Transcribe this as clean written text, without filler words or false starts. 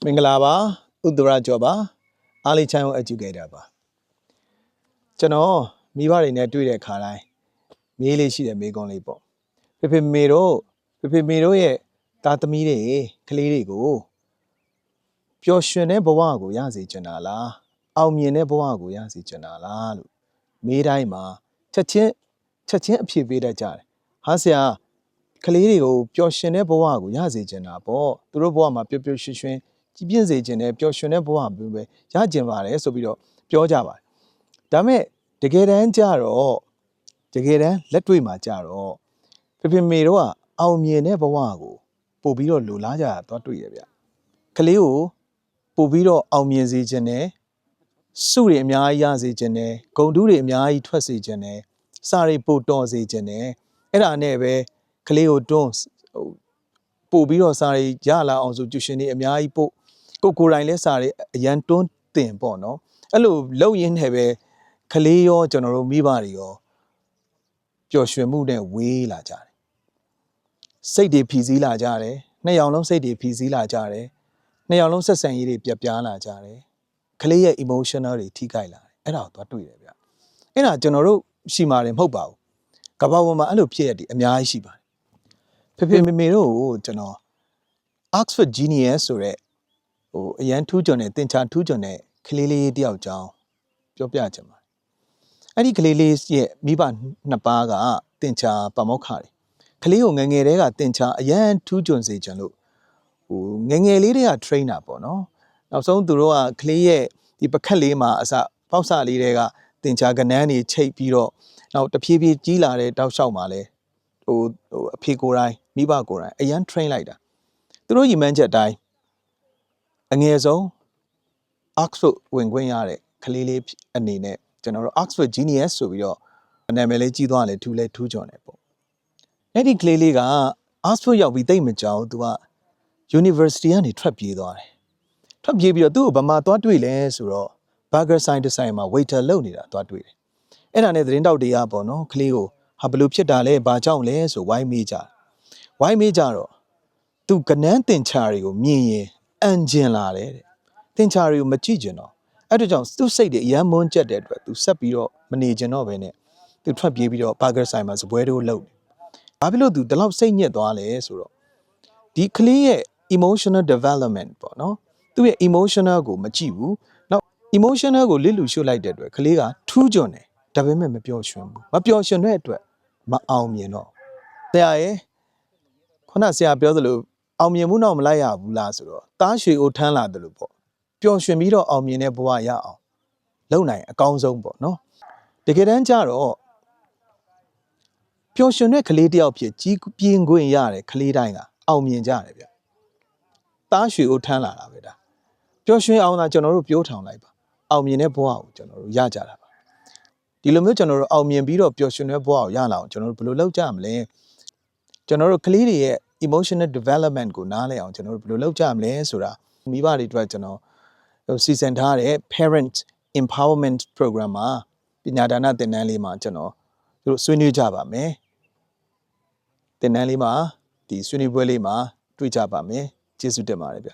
မင်္ဂလာပါဥဒ္ဒရာကျော်ပါအားလေးချမ်းအောင် educator ပါကျွန်တော်မိဘတွေနဲ့တွေ့တဲ့ခါတိုင်းမေးလေးရှိတယ်မေးခွန်းလေးပေါ့ဖေဖေမေတို့ရဲ့သားသမီးတွေကလေးတွေကိုပျော်ရွှင်တဲ့ဘဝကိုရစေချင်တာလားအောင်မြင်တဲ့ဘဝကိုရစေချင်တာလားလို့မေးတိုင်းမှာချက်ချင်းအဖြေပေးတတ်ကြတယ်ဟာဆရာကလေးတွေကိုပျော်ရွှင်တဲ့ဘဝကိုရစေချင်တာပေါ့သူတို့ဘဝမှာပျော်ပျော်ရွှင်ရွှင်ကြည်ပြည့်စေခြင်းနဲ့ပျော်ရွှင်တဲ့ဘဝမျိုးပဲရကျင်ပါတယ်ဆိုပြီးတော့ပြောကြပါတယ်။ဒါမဲ့တကယ်တမ်းလက်တွေ့မှာကြတော့ဖေမေတို့ကအောင်မြင်တဲ့ဘဝကိုပို့ပြီးတော့လိုလားကြတာတော့တွေ့ရဗျ။ကလေးကိုပို့ပြီးတော့အောင်မြင်စေခြင်းနဲ့စုတွေအများကြီးရစေခြင်းနဲ့ဂုဏ်ထူးတွေအများကြီးထွက်စေခြင်းနဲ့စာတွေပို့တော်စေခြင်းနဲ့အဲ့ဒါနဲ့ပဲကလေးကိုတွန်းပို့ပြီးတော့စာတွေရလာအောင်ဆိုကျူရှင်တွေအများကြီးပို့ကိုယ်တိုင်လဲစာတွေအရန်တွန်းတင်ပေါ့နော်အဲ့လိုလုံရင်းနဲ့ပဲကလေးရောကျွန်တော်တို့မိဘတွေရောပျော်ရွှင်မှုနဲ့ဝေးလာကြတယ်စိတ်တွေဖြီးစည်းလာကြတယ်နှစ်ယောက်လုံးစိတ်တွေဖြီးစည်းလာကြတယ်နှစ်ယောက်လုံးဆက်ဆံရေးတွေပြတ်ပြားလာကြတယ်ကလေးရဲ့ emotional တွေထိခိုက်လာတယ်အဲ့ဒါကိုသွားတွေ့တယ်ဗျအဲ့ဒါကျွန်တော်တို့ရှိမှတယ်မဟုတ်ပါဘူးကမ္ဘာပေါ်မှာအဲ့လိုဖြစ်ရတဲ့အများကြီးရှိပါတယ်ဖေမေတို့ကိုကျွန်တော် Oxford Genius ဆိုတဲ့အရန်ထူးချွန်တဲ့သင်္ချာထူးချွန်တဲ့ကလေးလေးတယောက်ကြောင်းပြောပြချင်ပါတယ်အဲ့ဒီကလေးလေးရဲ့မိဘနှစ်ပါးကသင်္ချာပါမောက္ခတွေကလေးကိုငငယ်တည်းကသင်္ချာအရန်ထူးချွန်စေချင်လို့ငငယ်လေးတွေက trainer ပေါ့နော်နောက်ဆုံးသူတို့ကကလေးရဲ့ဒီပကတ်လေးမှာအစပေါက်စလေးတွေကသင်္ချာကနန်းတွေချိတ်ပြီးတော့နောက်တဖြည်းဖြည်းကြီးလာတဲ့တောက်လျှောက်မှာလဲအဖေကိုယ်တိုင်မိဘကိုယ်တိုင်အရန် train လိုက်တာသူတို့ရည်မှန်းချက်အတိုင်းအငယ်ဆုံး Oxford ဝင်ခွင့်ရတဲ့ကလေးလေးအနေနဲ့ကျွန်တော်တို့ Oxford Genius ဆိုပြီးတော့နာမည်လေးကြီးသွားတယ်ထူးချွန်တယ်ပေါ့အဲ့ဒီကလေးလေးက Oxford ရောက်ပြီးတိတ်မကြောက်သူက University ကနေထွက်ပြေးသွားတယ်ထွက်ပြေးပြီးတော့သူ့ကိုဗမာသွားတွေ့လဲဆိုတော့ Burger Sign တစ်ဆိုင်မှာ waiter လုပ်နေတာသွားတွေ့တယ်အဲ့ဒါနဲ့သတင်းတောက်တွေကပေါ့နော်ကလေးကိုဟာဘလို့ဖြစ်တာလဲဘာကြောင့်လဲဆိုဝိုင်းမေးကြတော့သူကနန်းတင်ချာတွေကိုမြင်ရင်အံကျင်လာတယ်တဲ့တင်ချာတွေကိုမကြည့်ကျင်တော့အဲ့ဒါကြောင့်သူ့စိတ်တွေအယမ်းမွန်းကျက်တဲ့အတွက်သူဆက်ပြီးတော့မနေကျင်တော့ဘဲနဲ့သူထွက်ပြေးပြီးတော့ Burger Sign မှာစပွဲတို့လုပ်တယ်ဘာဖြစ်လို့သူဒီလောက်စိတ်ညစ်သွားလဲဆိုတော့ဒီကလေးရဲ့ emotional development ပေါ့နော်သူ့ရဲ့ emotional ကိုမကြည့်ဘူးနောက် emotional ကိုလစ်လူရှုလိုက်တဲ့အတွက်ကလေးကထူးချွန်တယ်ဒါပေမဲ့မပျော်ရွှင်ဘူးမပျော်ရွှင်တဲ့အတွက်မအောင်မြင်တော့ဆရာရဲ့ခုနဆရာပြောသလိုအောင်မြင်မှုတော့မလိုက်ရဘူးလားဆိုတော့တားရွှေအိုထမ်းလာတယ်လို့ပေါ့ပျော်ရွှင်ပြီးတော့အောင်မြင်တဲ့ဘဝရအောင်လုပ်နိုင်အကောင်းဆုံးပေါ့နော်တကယ်တမ်းကျတော့ပျော်ရွှင်တဲ့ကလေးတယောက်ဖြစ်ကြီးပြင်းခွင့်ရတဲ့ကလေးတိုင်းကအောင်မြင်ကြတယ်ဗျတားရွှေအိုထမ်းလာတာပဲဒါပျော်ရွှင်အောင်သာကျွန်တော်တို့ပြောထောင်လိုက်ပါအောင်မြင်တဲ့ဘဝကိုကျွန်တော်တို့ရကြတာပါဒီလိုမျိုးကျွန်တော်တို့အောင်မြင်ပြီးတော့ပျော်ရွှင်တဲ့ဘဝကိုရလာအောင်ကျွန်တော်တို့ဘယ်လိုလုပ်ကြမလဲကျွန်တော်တို့ကလေးတွေရဲ့ emotional development ကိုနားလည်အောင်ကျွန်တော်တို့ဘယ်လိုလုပ်ကြမလဲဆိုတာမိဘတွေအတွက်ကျွန်တော်စီစဉ်ထားတဲ့ parent empowerment program မှာပညာဒါနသင်တန်းလေးမှာကျွန်တော်တို့ဆွေးနွေးကြပါမယ်သင်တန်းလေးမှာဒီဆွေးနွေးပွဲလေးမှာတွေ့ကြပါမယ်ကျေးဇူးတင်ပါတယ်ဗျ